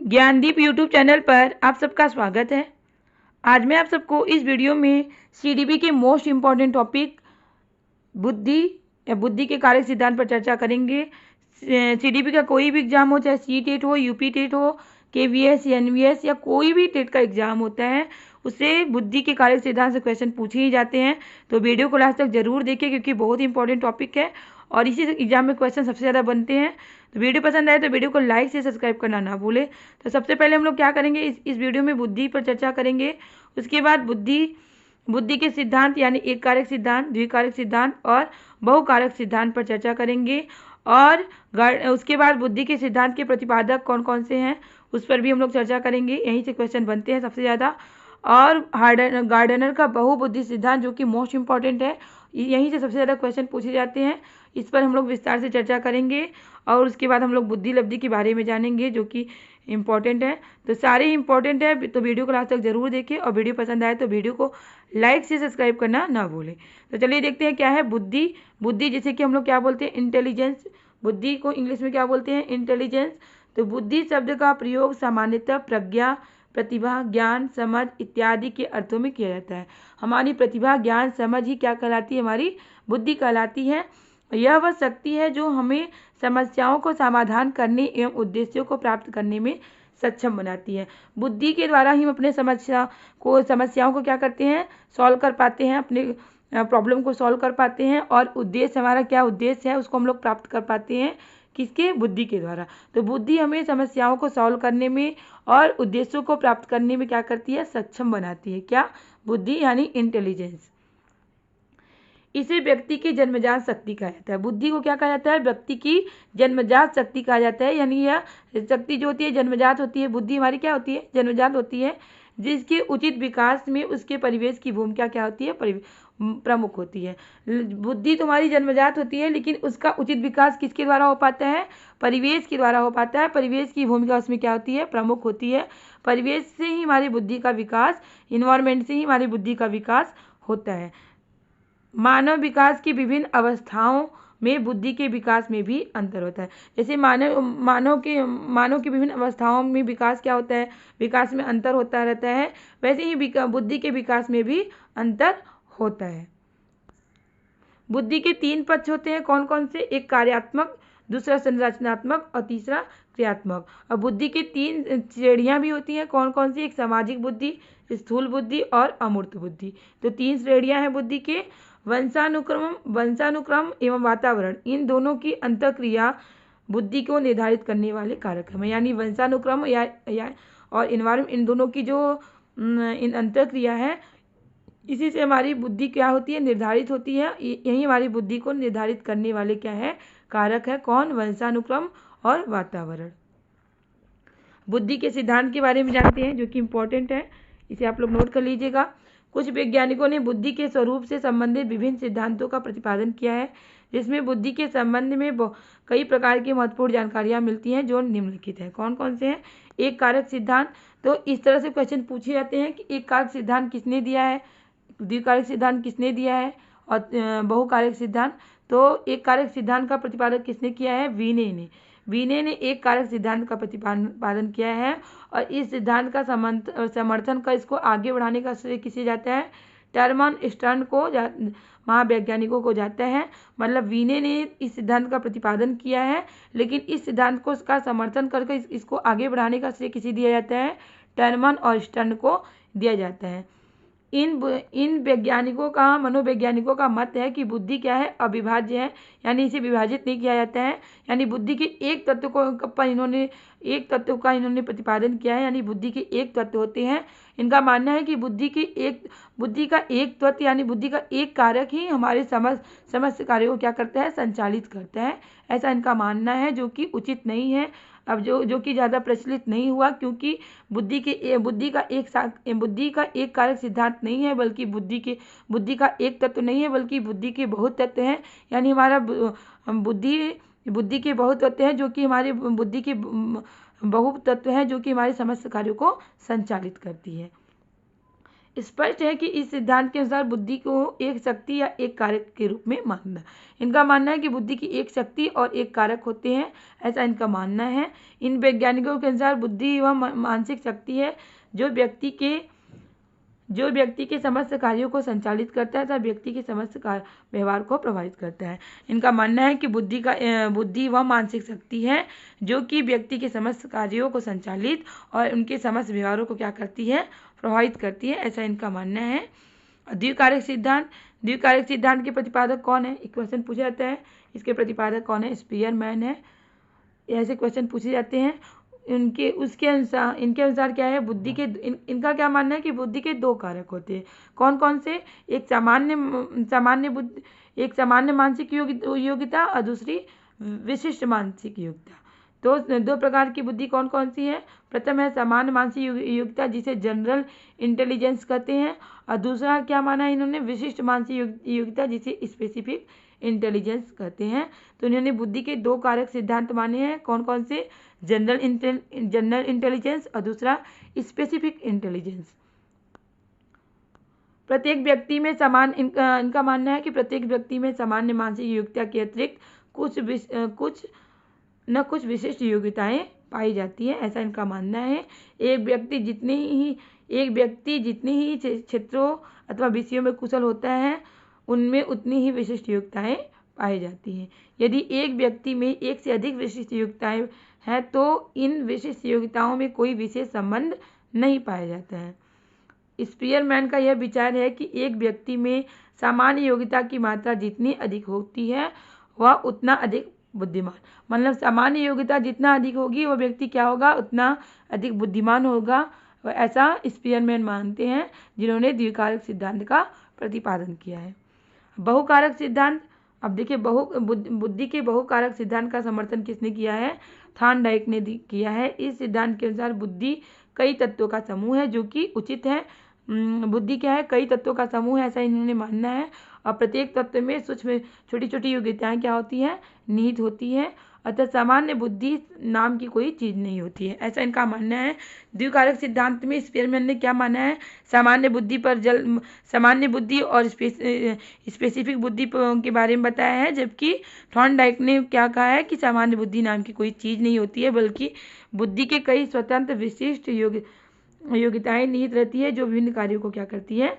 Gyandeep YouTube channel पर आप सबका स्वागत है। आज मैं आप सबको इस वीडियो में सीडीपी के मोस्ट इम्पॉर्टेंट टॉपिक बुद्धि या बुद्धि के कारक सिद्धांत पर चर्चा करेंगे। सीडीपी का कोई भी एग्जाम हो, चाहे सी टेट हो, यूपी टेट हो, केवीएस या एनवीएस या कोई भी टेट का एग्जाम होता है, उससे बुद्धि के कारक सिद्धांत से क्वेश्चन पूछे ही जाते हैं। तो वीडियो को लास्ट तक जरूर देखें क्योंकि बहुत इंपॉर्टेंट टॉपिक है और इसी एग्जाम में क्वेश्चन सबसे ज़्यादा बनते हैं। तो वीडियो पसंद आए तो वीडियो को लाइक से सब्सक्राइब करना ना भूलें। तो सबसे पहले हम लोग क्या करेंगे, इस वीडियो में बुद्धि पर चर्चा करेंगे। उसके बाद बुद्धि के सिद्धांत यानी एक कारक सिद्धांत, द्विकारक सिद्धांत और बहुकारक सिद्धांत पर चर्चा करेंगे। और उसके बाद बुद्धि के सिद्धांत के प्रतिपादक कौन कौन से हैं उस पर भी हम लोग चर्चा करेंगे। यहीं से क्वेश्चन बनते हैं सबसे ज़्यादा। और गार्डनर का बहुबुद्धि सिद्धांत जो कि मोस्ट इंपॉर्टेंट है, यहीं से सबसे ज़्यादा क्वेश्चन पूछे जाते हैं। इस पर हम लोग विस्तार से चर्चा करेंगे। और उसके बाद हम लोग बुद्धि लब्धि के बारे में जानेंगे जो कि इम्पॉर्टेंट है। तो सारे इंपॉर्टेंट है, तो वीडियो को लास्ट तक जरूर देखें और वीडियो पसंद आए तो वीडियो को लाइक से सब्सक्राइब करना ना भूलें। तो चलिए देखते हैं क्या है बुद्धि। बुद्धि जिसे कि हम लोग क्या बोलते हैं, इंटेलिजेंस। बुद्धि को इंग्लिश में क्या बोलते हैं, इंटेलिजेंस। तो बुद्धि शब्द का प्रयोग सामान्यतः प्रज्ञा, प्रतिभा, ज्ञान, समझ इत्यादि के अर्थों में किया जाता है। हमारी प्रतिभा, ज्ञान, समझ ही क्या कहलाती है, हमारी बुद्धि कहलाती है। यह वह शक्ति है जो हमें समस्याओं को समाधान करने एवं उद्देश्यों को प्राप्त करने में सक्षम बनाती है। बुद्धि के द्वारा ही हम अपने समस्याओं को क्या करते हैं, सॉल्व कर पाते हैं, अपने प्रॉब्लम को सॉल्व कर पाते हैं। और उद्देश्य, हमारा क्या उद्देश्य है उसको हम लोग प्राप्त कर पाते हैं, किसके, बुद्धि के द्वारा। तो बुद्धि हमें समस्याओं को सॉल्व करने में और उद्देश्यों को प्राप्त करने में क्या करती है, सक्षम बनाती है। क्या, बुद्धि यानी इंटेलिजेंस। इसे व्यक्ति की जन्मजात शक्ति कहा जाता है। बुद्धि को क्या कहा जाता है, व्यक्ति की जन्मजात शक्ति कहा जाता है। यानी यह शक्ति जो होती है जन्मजात होती है, बुद्धि हमारी क्या होती है, जन्मजात होती है, जिसके उचित विकास में उसके परिवेश की भूमिका क्या होती है, प्रमुख होती है। बुद्धि तुम्हारी जन्मजात होती है लेकिन उसका उचित विकास किसके द्वारा हो पाता है, परिवेश के द्वारा हो पाता है। परिवेश की भूमिका उसमें क्या होती है, प्रमुख होती है। परिवेश से ही हमारी बुद्धि का विकास, इन्वायरमेंट से ही हमारी बुद्धि का विकास होता है। मानव विकास की विभिन्न अवस्थाओं में बुद्धि के विकास में भी अंतर होता है। जैसे मानव की विभिन्न अवस्थाओं में विकास क्या होता है, विकास में अंतर होता रहता है, वैसे ही बुद्धि के विकास में भी अंतर होता है। बुद्धि के 3 पक्ष होते हैं, कौन कौन से, एक कार्यात्मक, दूसरा संरचनात्मक और तीसरा क्रियात्मक। और बुद्धि की 3 श्रेणियां भी होती हैं, कौन कौन सी, एक सामाजिक बुद्धि, स्थूल बुद्धि और अमूर्त बुद्धि। तो 3 श्रेणियां हैं बुद्धि के। वंशानुक्रम एवं वातावरण, इन दोनों की अंतःक्रिया बुद्धि को निर्धारित करने वाले कारक हैं। यानी वंशानुक्रम या और इन्वायरमेंट, इन दोनों की जो इन अंतःक्रिया है, इसी से हमारी बुद्धि क्या होती है, निर्धारित होती है। यही हमारी बुद्धि को निर्धारित करने वाले क्या है, कारक है, कौन, वंशानुक्रम और वातावरण। बुद्धि के सिद्धांत के बारे में जानते हैं जो कि इम्पोर्टेंट है, इसे आप लोग नोट कर लीजिएगा। कुछ वैज्ञानिकों ने बुद्धि के स्वरूप से संबंधित विभिन्न सिद्धांतों का प्रतिपादन किया है, जिसमें बुद्धि के संबंध में कई प्रकार की महत्वपूर्ण जानकारियां मिलती हैं जो निम्नलिखित है। कौन कौन से हैं, एक कारक सिद्धांत। तो इस तरह से क्वेश्चन पूछे जाते हैं कि एक कारक सिद्धांत किसने दिया है, द्विकारक सिद्धांत किसने दिया है और बहुकारक सिद्धांत। तो एक कारक सिद्धांत का प्रतिपादन किसने किया है, वीने ने एक कारक सिद्धांत का प्रतिपादन किया है। और इस सिद्धांत का समर्थन कर इसको आगे बढ़ाने का श्रेय किसे जाता है, टर्मन स्टर्न को, महावैज्ञानिकों को जाता है। मतलब वीने ने इस सिद्धांत का प्रतिपादन किया है, लेकिन इस सिद्धांत को इसका समर्थन करके इसको आगे बढ़ाने का श्रेय किसे दिया जाता है, टर्मन और स्टर्न को दिया जाता है। इन वैज्ञानिकों का, मनोवैज्ञानिकों का मत है कि बुद्धि क्या है, अविभाज्य है, यानी इसे विभाजित नहीं किया जाता है। यानी बुद्धि के एक तत्व का इन्होंने प्रतिपादन किया है, यानी बुद्धि के एक तत्व होते हैं। इनका मानना है कि बुद्धि का एक तत्व यानी बुद्धि का एक कारक ही हमारे समस्त कार्यों को क्या करता है, संचालित करता है। ऐसा इनका मानना है जो कि उचित नहीं है, अब जो कि ज़्यादा प्रचलित नहीं हुआ, क्योंकि बुद्धि का एक कारक सिद्धांत नहीं है, बल्कि बुद्धि का एक तत्व नहीं है, बल्कि बुद्धि के बहुत तत्व हैं। यानी हमारा बुद्धि के बहुत तत्व हैं जो कि हमारी बुद्धि के बहुत तत्व हैं जो कि हमारे समस्त कार्यों को संचालित करती है। स्पष्ट है कि इस सिद्धांत के अनुसार बुद्धि को एक शक्ति या एक कारक के रूप में मानना। इनका मानना है कि बुद्धि की एक शक्ति और एक कारक होते हैं, ऐसा इनका मानना है। इन वैज्ञानिकों के अनुसार बुद्धि वह मानसिक शक्ति है जो व्यक्ति के समस्त कार्यों को संचालित करता है तथा व्यक्ति के समस्त व्यवहार को प्रभावित करता है। इनका मानना है कि बुद्धि वह मानसिक शक्ति है जो कि व्यक्ति के समस्त कार्यों को संचालित और उनके समस्त व्यवहारों को क्या करती है, प्रभावित करती है, ऐसा इनका मानना है। द्विकारक सिद्धांत के प्रतिपादक कौन है, एक क्वेश्चन पूछा जाता है। इसके प्रतिपादक कौन है, स्पीयरमैन है। ऐसे क्वेश्चन पूछे जाते हैं। इनके अनुसार क्या है, बुद्धि के इनका क्या मानना है कि बुद्धि के दो कारक होते हैं। कौन कौन से, एक सामान्य मानसिक योग्यता और दूसरी विशिष्ट मानसिक योग्यता। तो दो प्रकार की बुद्धि कौन कौन सी है, प्रथम है सामान्य मानसिक योग्यता जिसे जनरल इंटेलिजेंस कहते हैं, और दूसरा क्या माना है इन्होंने, विशिष्ट मानसिक योग्यता जिसे स्पेसिफिक इंटेलिजेंस कहते हैं। तो इन्होंने बुद्धि के दो कारक सिद्धांत माने हैं, कौन कौन से, जनरल इंटेलिजेंस और दूसरा स्पेसिफिक इंटेलिजेंस। प्रत्येक व्यक्ति में इनका मानना है कि प्रत्येक व्यक्ति में सामान्य मानसिक योग्यता के अतिरिक्त कुछ विशिष्ट योग्यताएं पाई जाती है, ऐसा इनका मानना है। एक व्यक्ति जितने ही क्षेत्रों अथवा विषयों में कुशल होता है उनमें उतनी ही विशिष्ट योग्यताएं पाई जाती हैं। यदि एक व्यक्ति में एक से अधिक विशिष्ट योग्यताएं हैं तो इन विशिष्ट योग्यताओं में कोई विशेष संबंध नहीं पाया जाता है। स्पीयरमैन का यह विचार है कि एक व्यक्ति में सामान्य योग्यता की मात्रा जितनी अधिक होती है वह उतना अधिक बुद्धिमान, मतलब सामान्य योग्यता जितना अधिक होगी वह व्यक्ति क्या होगा, उतना अधिक बुद्धिमान होगा, ऐसा स्पीयरमैन मानते हैं जिन्होंने द्विकारक सिद्धांत का प्रतिपादन किया है। बहुकारक सिद्धांत, अब देखिए बुद्धि के बहुकारक सिद्धांत का समर्थन किसने किया है, थॉर्नडाइक ने किया है। इस सिद्धांत के अनुसार बुद्धि कई तत्वों का समूह है, जो कि उचित है। बुद्धि क्या है, कई तत्वों का समूह है, ऐसा इन्होंने मानना है। और प्रत्येक तत्व में सूक्ष्म छोटी छोटी योग्यताएं क्या होती है, निहित होती है। अतः सामान्य बुद्धि नाम की कोई चीज़ नहीं होती है, ऐसा इनका मानना है। द्विकारक सिद्धांत में स्पीयरमैन ने क्या माना है, सामान्य बुद्धि और स्पेसिफिक बुद्धि के बारे में बताया है, जबकि थॉर्नडाइक ने क्या कहा है कि सामान्य बुद्धि नाम की कोई चीज़ नहीं होती है, बल्कि बुद्धि के कई स्वतंत्र विशिष्ट योग्यताएं निहित रहती है जो विभिन्न कार्यों को क्या करती है,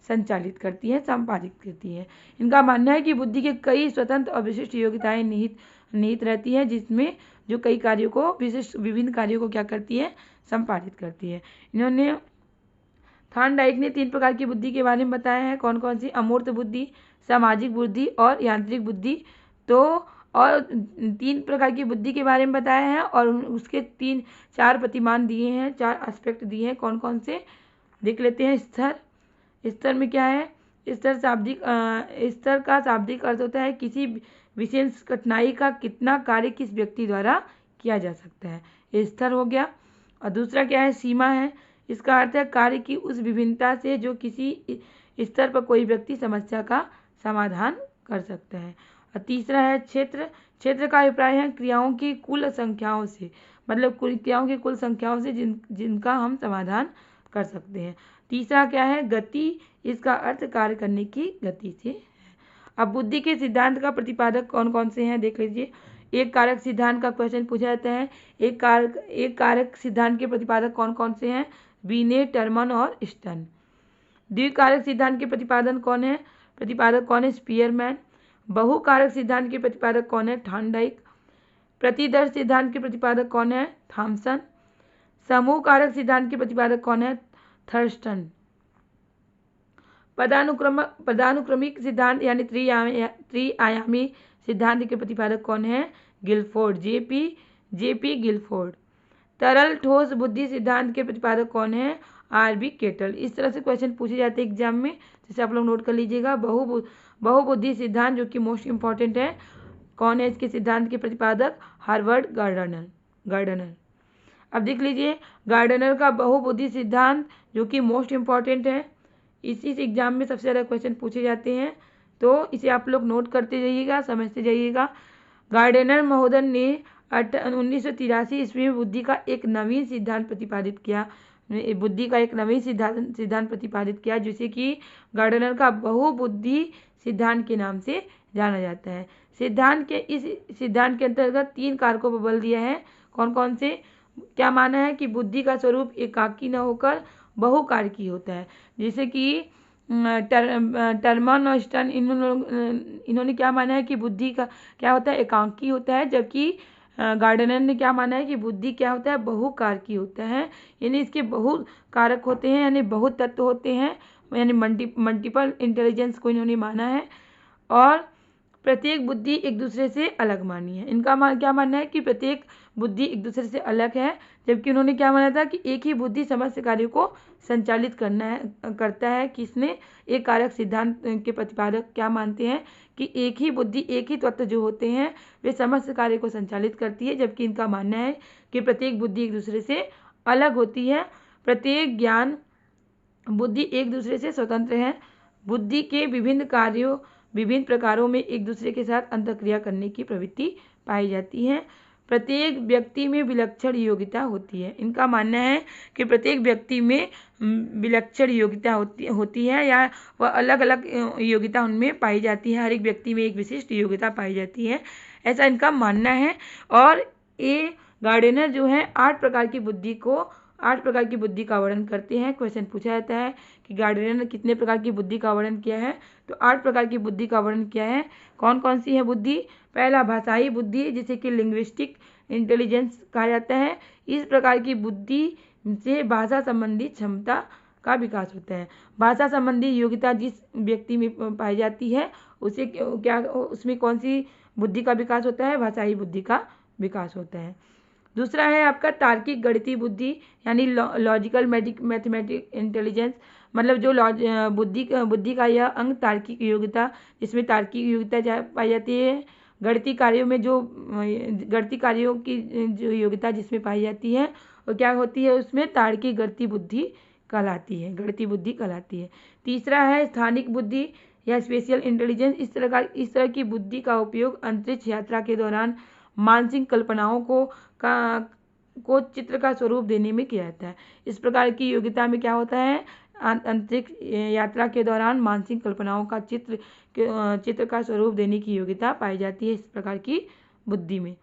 संचालित करती है, संपादित करती है। इनका मानना है कि बुद्धि के कई स्वतंत्र और विशिष्ट योग्यताएं निहित रहती है जिसमें जो कई कार्यों को विभिन्न कार्यों को क्या करती है, संपादित करती है। इन्होंने थॉर्नडाइक ने 3 प्रकार की बुद्धि के बारे में बताया है, कौन कौन सी, अमूर्त बुद्धि, सामाजिक बुद्धि और यांत्रिक बुद्धि। तो और 3 प्रकार की बुद्धि के बारे में बताया है और उसके 4 प्रतिमान दिए हैं, 4 एस्पेक्ट दिए हैं, कौन कौन से देख लेते हैं। स्तर में क्या है, स्तर का शाब्दिक अर्थ होता है किसी विशेष कठिनाई का कितना कार्य किस व्यक्ति द्वारा किया जा सकता है, ये स्तर हो गया। और दूसरा क्या है, सीमा है, इसका अर्थ है कार्य की उस विभिन्नता से जो किसी स्तर पर कोई व्यक्ति समस्या का समाधान कर सकता है। और तीसरा है क्षेत्र का अभिप्राय है क्रियाओं की कुल संख्याओं से, मतलब क्रियाओं की कुल संख्याओं से जिनका हम समाधान कर सकते हैं। तीसरा क्या है, गति, इसका अर्थ कार्य करने की गति से है। अब बुद्धि के सिद्धांत का प्रतिपादक कौन कौन से हैं देख लीजिए। एक कारक सिद्धांत का क्वेश्चन पूछा जाता है, एक कारक सिद्धांत के प्रतिपादक कौन कौन से हैं, बीने, टर्मन और स्टर्न। द्विकारक सिद्धांत के प्रतिपादक कौन है, स्पीयरमैन। बहुकारक सिद्धांत के प्रतिपादक कौन है, थॉर्नडाइक। प्रतिदर्श सिद्धांत के प्रतिपादक कौन है, थॉमसन। समूह कारक सिद्धांत के प्रतिपादक कौन है, थर्स्टन। पदानुक्रमिक सिद्धांत यानी त्रिआयामी सिद्धांत के प्रतिपादक कौन है, गिलफोर्ड, जेपी गिलफोर्ड। तरल ठोस बुद्धि सिद्धांत के प्रतिपादक कौन है, आरबी केटल। इस तरह से क्वेश्चन पूछे जाते हैं एग्जाम में, जिसे आप लोग नोट कर लीजिएगा। बहुबुद्धि सिद्धांत जो कि मोस्ट इंपॉर्टेंट है, कौन है इसके सिद्धांत के प्रतिपादक, हार्वर्ड गार्डनर। अब देख लीजिए गार्डनर का बहुबुद्धि सिद्धांत जो कि मोस्ट इंपॉर्टेंट है, इसी से एग्जाम में सबसे ज़्यादा क्वेश्चन पूछे जाते हैं, तो इसे आप लोग नोट करते जाइएगा, समझते जाइएगा। गार्डनर महोदय ने 1983 ईस्वी में बुद्धि का एक नवीन सिद्धांत प्रतिपादित किया। बुद्धि का एक नवीन सिद्धांत प्रतिपादित किया, जिसे कि गार्डनर का बहुबुद्धि सिद्धांत के नाम से जाना जाता है। इस सिद्धांत के अंतर्गत 3 कारकों पर बल दिया है। कौन कौन से? क्या माना है कि बुद्धि का स्वरूप एकाकी न होकर बहुकारकी होता है। जैसे कि टर्मन और स्टर्न इन्होंने क्या माना है कि बुद्धि का क्या होता है? एकांकी होता है, जबकि गार्डनर ने क्या माना है कि बुद्धि क्या होता है? बहुकारकी होता है। यानी इसके बहुत कारक होते हैं, यानी बहुत तत्व होते हैं, यानी मल्टीपल इंटेलिजेंस को इन्होंने माना है। और प्रत्येक बुद्धि एक दूसरे से अलग मानी है। इनका क्या मानना है कि प्रत्येक बुद्धि एक दूसरे से अलग है, जबकि उन्होंने क्या माना था कि एक ही बुद्धि समस्त कार्यों को संचालित करता है। किसने? एक कारक सिद्धांत के प्रतिपादक क्या मानते हैं कि एक ही बुद्धि, एक ही तत्व जो होते हैं वे समस्त कार्य को संचालित करती है, जबकि इनका मानना है कि प्रत्येक बुद्धि एक दूसरे से अलग होती है। प्रत्येक ज्ञान बुद्धि एक दूसरे से स्वतंत्र है। बुद्धि के विभिन्न प्रकारों में एक दूसरे के साथ अंतःक्रिया करने की प्रवृत्ति पाई जाती है। प्रत्येक व्यक्ति में विलक्षण योग्यता होती है। इनका मानना है कि प्रत्येक व्यक्ति में विलक्षण योग्यता होती है, या वह अलग अलग योग्यता उनमें पाई जाती है। हर एक व्यक्ति में एक विशिष्ट योग्यता पाई जाती है, ऐसा इनका मानना है। और ये गार्डनर जो है 8 प्रकार की बुद्धि का वर्णन करते हैं। क्वेश्चन पूछा जाता है कि गार्डनर ने कितने प्रकार की बुद्धि का वर्णन किया है? तो 8 प्रकार की बुद्धि का वर्णन किया है। कौन कौन सी है बुद्धि? पहला भाषाई बुद्धि, जिसे कि लिंग्विस्टिक इंटेलिजेंस कहा जाता है। इस प्रकार की बुद्धि से भाषा संबंधी क्षमता का विकास होता है। भाषा संबंधी योग्यता जिस व्यक्ति में पाई जाती है उसमें कौन सी बुद्धि का विकास होता है? भाषाई बुद्धि का विकास होता है। दूसरा है आपका तार्किक गणितीय बुद्धि, यानी लॉजिकल मैथमेटिक इंटेलिजेंस। मतलब जो बुद्धि का यह अंग तार्किक योग्यता, जिसमें तार्किक योग्यता पाई जाती है। गणितीय कार्यों की जो योग्यता जिसमें पाई जाती है वो क्या होती है? उसमें तार्किक गणितीय बुद्धि कहलाती है। तीसरा है स्थानिक बुद्धि या स्पेशियल इंटेलिजेंस। इस तरह की बुद्धि का उपयोग अंतरिक्ष यात्रा के दौरान मानसिक कल्पनाओं को चित्र का स्वरूप देने में किया जाता है। इस प्रकार की योग्यता में क्या होता है? अंतरिक्ष यात्रा के दौरान मानसिक कल्पनाओं का चित्र का स्वरूप देने की योग्यता पाई जाती है इस प्रकार की बुद्धि में।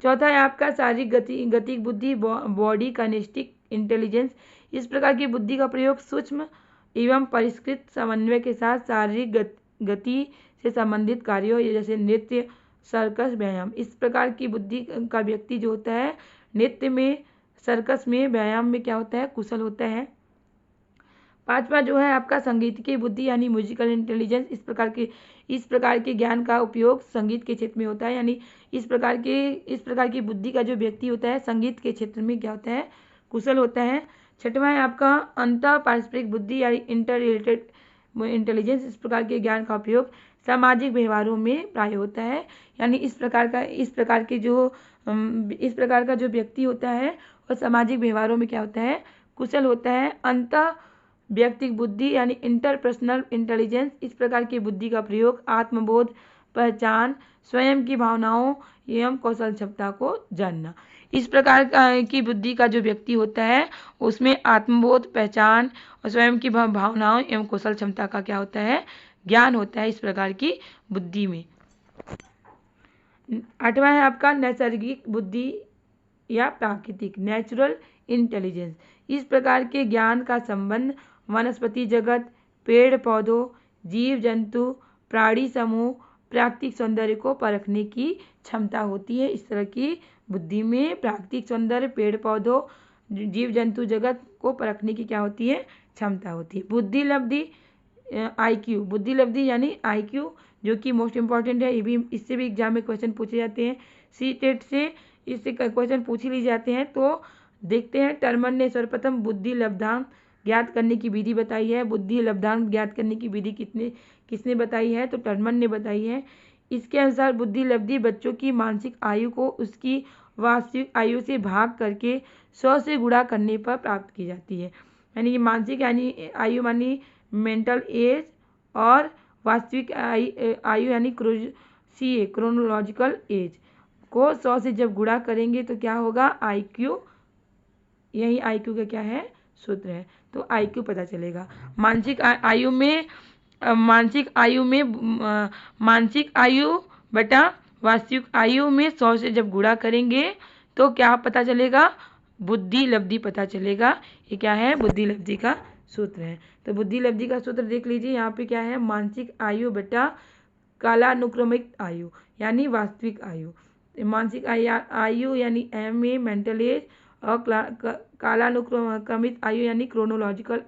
चौथा है आपका शारीरिक गतिक बुद्धि, बॉडी काइनेस्टिक इंटेलिजेंस। इस प्रकार की बुद्धि का प्रयोग सूक्ष्म एवं परिष्कृत समन्वय के साथ शारीरिक गति से संबंधित कार्यों जैसे नृत्य, सर्कस, व्यायाम। इस प्रकार की बुद्धि का व्यक्ति जो होता है नृत्य में, सर्कस में, व्यायाम में क्या होता है? कुशल होता है। पांचवा जो है आपका संगीत की बुद्धि यानी म्यूजिकल इंटेलिजेंस। इस प्रकार के ज्ञान का उपयोग संगीत के क्षेत्र में होता है, यानी इस प्रकार की बुद्धि का जो व्यक्ति होता है संगीत के क्षेत्र में क्या होता है? कुशल होता है। छठवां है आपका अंतः पारस्परिक बुद्धि यानी इंटर रिलेटेड इंटेलिजेंस। इस प्रकार के ज्ञान का उपयोग सामाजिक व्यवहारों में प्राय होता है, यानी इस प्रकार का जो व्यक्ति होता है वह सामाजिक व्यवहारों में क्या होता है? कुशल होता है। अंतः व्यक्तिक बुद्धि यानी इंटरपर्सनल इंटेलिजेंस। इस प्रकार की बुद्धि का प्रयोग आत्मबोध, पहचान, स्वयं की भावनाओं एवं कौशल क्षमता को जानना। इस प्रकार की बुद्धि का जो व्यक्ति होता है उसमें आत्मबोध, पहचान और स्वयं की भावनाओं एवं कौशल क्षमता का क्या होता है? ज्ञान होता है इस प्रकार की बुद्धि में। 8वां है आपका नैसर्गिक बुद्धि या प्राकृतिक, नेचुरल इंटेलिजेंस। इस प्रकार के ज्ञान का संबंध वनस्पति जगत, पेड़ पौधों, जीव जंतु, प्राणी समूह, प्राकृतिक सौंदर्य को परखने की क्षमता होती है। इस तरह की बुद्धि में प्राकृतिक सौंदर्य, पेड़ पौधों, जीव जंतु जगत को परखने की क्या होती है? क्षमता होती है। बुद्धि लब्धि IQ, बुद्धि लब्धि यानी IQ जो कि मोस्ट इंपॉर्टेंट है। इससे भी एग्जाम में क्वेश्चन पूछे जाते हैं। CTET से इससे क्वेश्चन पूछ लिए जाते हैं। तो देखते हैं, टर्मन ने सर्वप्रथम बुद्धि लब्धांक ज्ञात करने की विधि बताई है। बुद्धि लब्धांक ज्ञात करने की विधि किसने बताई है? तो टर्मन ने बताई है। इसके अनुसार बुद्धि लब्धि बच्चों की मानसिक आयु को उसकी वास्तविक आयु से भाग करके 100 से गुणा करने पर प्राप्त की जाती है। यानी कि मानसिक आयु मानी मेंटल एज और वास्तविक आयु यानी क्रोनोलॉजिकल एज को 100 से जब गुणा करेंगे तो क्या होगा? IQ। यही IQ का क्या है? सूत्र है। तो IQ पता चलेगा। मानसिक आयु में मानसिक आयु बटा वास्तविक आयु में 100 से जब गुणा करेंगे तो क्या पता चलेगा? बुद्धि लब्धि पता चलेगा। ये क्या है? बुद्धि लब्धि का सूत्र है। तो बुद्धि लब्धि का सूत्र देख लीजिए, यहाँ पे क्या है? मानसिक आयु बटा कालानुक्रमिक आयु यानी वास्तविक आयु। मानसिक आयु यानी MA मेंटल एज और कालानुक्रमित आयु यानी क्रोनोलॉजिकल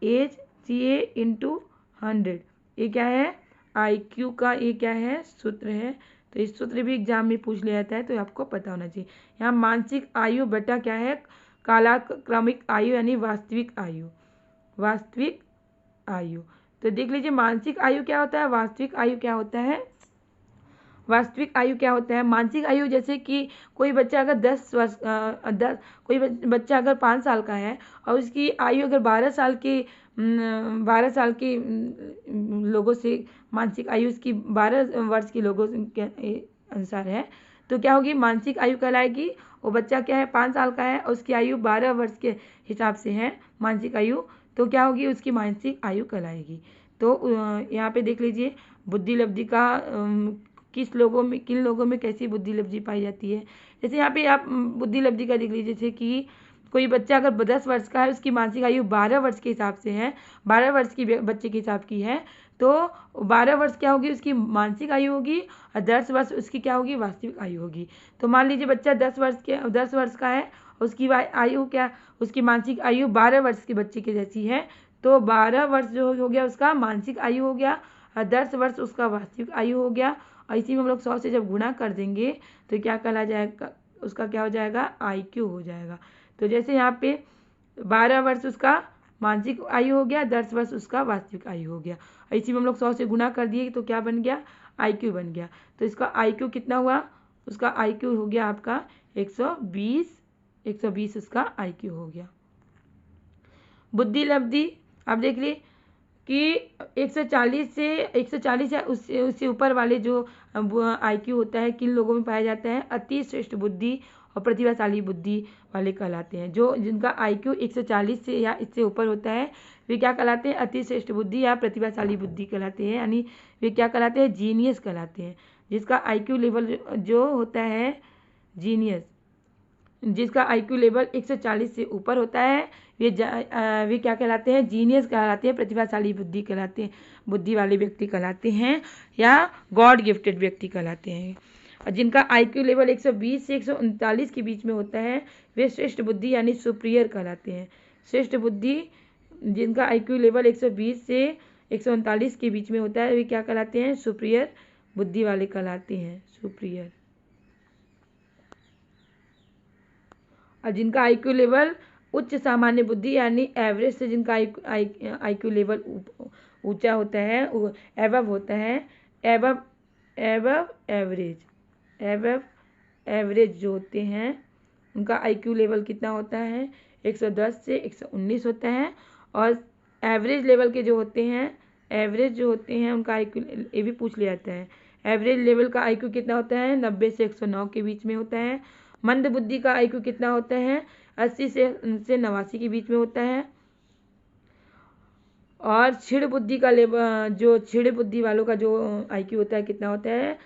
एज CA × 100। ये क्या है? IQ का ये क्या है? सूत्र है। तो इस सूत्र भी एग्जाम में पूछ लिया जाता है, तो आपको पता होना चाहिए। यहाँ मानसिक आयु बटा क्या है? कालाक्रमिक आयु यानी वास्तविक आयु। वास्तविक आयु तो देख लीजिए मानसिक आयु क्या होता है, वास्तविक आयु क्या होता है। वास्तविक आयु क्या होता है? मानसिक आयु जैसे कि कोई बच्चा अगर 10 वर्ष कोई बच्चा अगर 5 साल का है और उसकी आयु अगर 12 साल के लोगों से मानसिक आयु उसकी 12 वर्ष के लोगों के अनुसार है तो क्या होगी? मानसिक आयु कहलाएगी। वो बच्चा क्या है? 5 साल का है और उसकी आयु 12 वर्ष के हिसाब से है मानसिक आयु, तो क्या होगी? उसकी मानसिक आयु कहलाएगी। तो यहाँ पे देख लीजिए बुद्धि लब्धि का किन लोगों में कैसी बुद्धि लब्धि पाई जाती है। जैसे यहाँ पे आप बुद्धि लब्धि का देख लीजिए, जैसे कि कोई बच्चा अगर 10 वर्ष का है, उसकी मानसिक आयु 12 वर्ष के हिसाब से है, 12 वर्ष की बच्चे के हिसाब की है, तो 12 वर्ष क्या होगी? उसकी मानसिक आयु होगी और 10 वर्ष उसकी क्या होगी? वास्तविक आयु होगी। तो मान लीजिए बच्चा 10 वर्ष का है, उसकी आयु क्या? उसकी मानसिक आयु 12 वर्ष के बच्चे के जैसी है, तो 12 वर्ष जो हो गया उसका मानसिक आयु हो गया और 10 वर्ष उसका वास्तविक आयु हो गया। और इसी में हम लोग 100 से जब गुणा कर देंगे तो क्या कहला जाएगा? उसका क्या हो जाएगा? IQ हो जाएगा। तो जैसे यहाँ पे 12 वर्ष उसका मानसिक आयु हो गया, 10 वर्ष उसका वास्तविक आयु हो गया। और इसी में हम लोग 100 से गुणा कर दिए तो क्या बन गया? IQ बन गया। तो इसका IQ कितना हुआ? उसका IQ हो गया आपका 120 उसका IQ हो गया। बुद्धि लब्धि आप देख ली कि 140 या उससे ऊपर वाले जो IQ होता है किन लोगों में पाया जाता है? अति श्रेष्ठ बुद्धि और प्रतिभाशाली बुद्धि वाले कहलाते हैं। जिनका IQ 140 से या इससे ऊपर होता है वे क्या कहलाते हैं? अति श्रेष्ठ बुद्धि या प्रतिभाशाली बुद्धि कहलाते हैं, यानी वे क्या कहलाते हैं? जीनियस कहलाते हैं। जिसका IQ लेवल जो होता है जीनियस, जिसका IQ लेवल 140 से ऊपर होता है वे क्या कहलाते हैं? जीनियस कहलाते हैं, प्रतिभाशाली बुद्धि कहलाते हैं, बुद्धि वाले व्यक्ति कहलाते हैं या गॉड गिफ्टेड व्यक्ति कहलाते हैं। और जिनका IQ लेवल 120 से 139 के बीच में होता है वे श्रेष्ठ बुद्धि यानी सुप्रियर कहलाते हैं। श्रेष्ठ बुद्धि जिनका IQ लेवल 120 से 139 के बीच में होता है वे क्या कहलाते हैं? सुप्रियर बुद्धि वाले कहलाते हैं, सुप्रियर। और जिनका IQ लेवल उच्च सामान्य बुद्धि यानी एवरेज से जिनका IQ लेवल ऊंचा होता है, एबव होता है, एबव एवरेज जो होते हैं उनका IQ लेवल कितना होता है? 110 से 119 होता है। और एवरेज लेवल के जो होते हैं उनका IQ, ये भी पूछ लिया जाता है, एवरेज लेवल का IQ कितना होता है? 90 से 109 के बीच में होता है। मंद बुद्धि का IQ कितना होता है? 80 से 89 के बीच में होता है। और क्षीण बुद्धि का लेवल, जो क्षीण बुद्धि वालों का जो IQ होता है कितना होता है?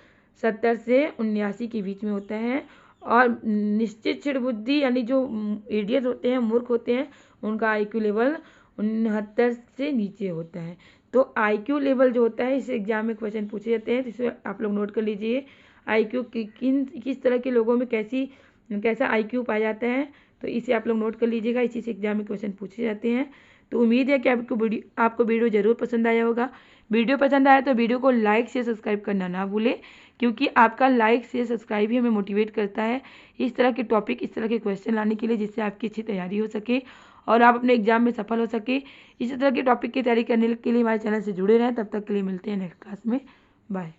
70 से 79 के बीच में होता है। और निश्चित क्षीण बुद्धि यानी जो इडियट होते हैं, मूर्ख होते हैं, उनका IQ लेवल 69 से नीचे होता है। तो IQ लेवल जो होता है इस एग्जाम में क्वेश्चन पूछे जाते हैं, तो इसे आप लोग नोट कर लीजिए। IQ किस तरह के लोगों में कैसा IQ पाया जाता है, तो इसे आप लोग नोट कर लीजिएगा, इसी से एग्जाम में क्वेश्चन पूछे जाते हैं। तो उम्मीद है कि आपको वीडियो ज़रूर पसंद आया होगा। वीडियो पसंद आया तो वीडियो को लाइक शेयर सब्सक्राइब करना ना भूलें, क्योंकि आपका लाइक शेयर सब्सक्राइब ही हमें मोटिवेट करता है इस तरह के टॉपिक, इस तरह के क्वेश्चन लाने के लिए, जिससे आपकी अच्छी तैयारी हो सके और आप अपने एग्जाम में सफल हो सके। इसी तरह के टॉपिक की तैयारी करने के लिए हमारे चैनल से जुड़े रहें। तब तक के लिए मिलते हैं नेक्स्ट क्लास में। बाय।